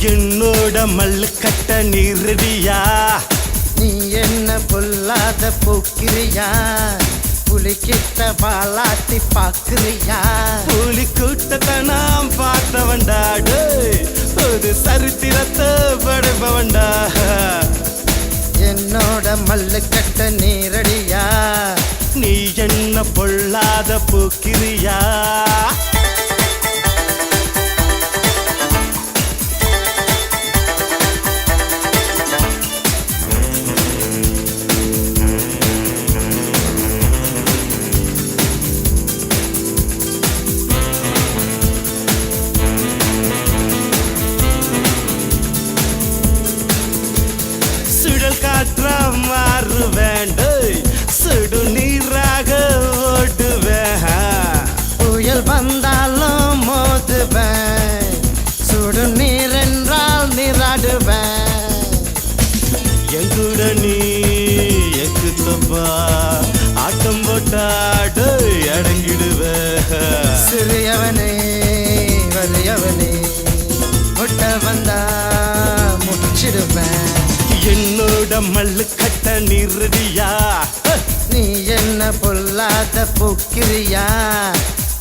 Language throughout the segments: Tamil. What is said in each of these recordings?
என்னோட மல்லு கட்ட நீரடியா நீ என்ன பொல்லாத போக்கிறியா புலிக்கிட்ட பாலாட்டி பாக்குறியா புலி கூட்டத்தை நாம் பார்த்தவண்டாடு ஒரு சரித்திரத்தை படைப்பவண்டா என்னோட மல்லு கட்ட நீரடியா நீ என்ன பொல்லாத போக்கிறியா காற்றா மாறு வேண்டு சுடு நீராக ஓடுவேன் புயல் வந்தாலும் மோதுவேன் சுடு நீர் என்றால் நீராடுவேன் எங்கூட நீ எக்கு தப்பா ஆட்டம் போட்டாடு அடங்கிடுவ சிறியவனே வலியவனே முட்ட வந்தா முச்சிடுவேன் என்னோட மல்லு கட்ட நிறுதியா நீ என்ன பொல்லாத போக்கிறியா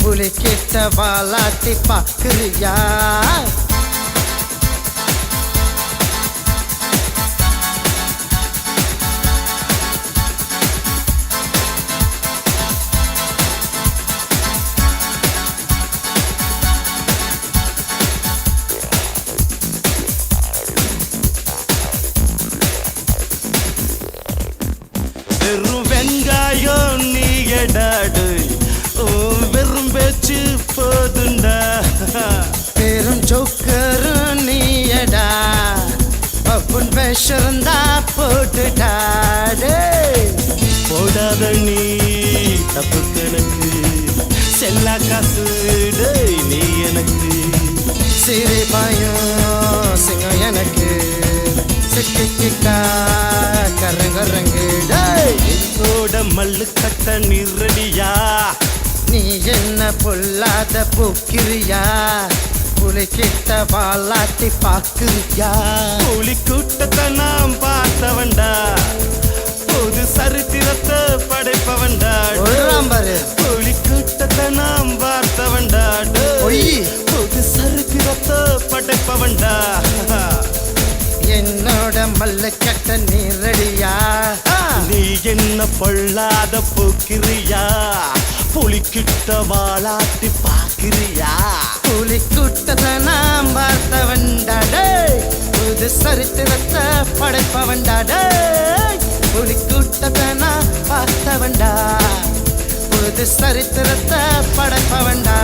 புலிக்கிட்ட வாலாட்டி பாக்குறியா வெறும் வெங்காயம் நீ எடாடு வெறும் பேச்சு போதுண்டா பெரும் சொக்கரு நீயடா பப்புன் பேசிருந்தா போட்டுட்டாடே போடாத நீ தப்பு கணக்கு செல்லா காசு நீ எனக்கு சிரிப்பாயும் சிங்கம் எனக்கு சிக்கிக்கிட்டா கரங்கரங்கு என்னோட மல்லு கட்ட நிறடியா நீ என்ன பொல்லாத போக்கிறியா புலிக்கிட்ட வாலாட்டி பாக்குறியா புலி கூட்டத்தை நாம் பார்த்தவண்டா புது சரித்திரத்தை படைப்பவண்டா புலி கூட்டத்தை நாம் பார்த்தவண்டா புது சரித்திரத்தை படைப்பவண்டா என்னோட மல்லு கட்ட நீரடியா நீ என்ன பொல்லாத போக்கிறியா புலிக்கிட்ட வாலாட்டி பாக்கிறியா புலி கூட்டத்தை நாம் பார்த்தவண்டாடே புது சரித்திரத்தை படைப்பவண்டாடே புலி கூட்டத்தை நான் பார்த்தவண்டா புது சரித்திரத்தை படைப்பவண்டா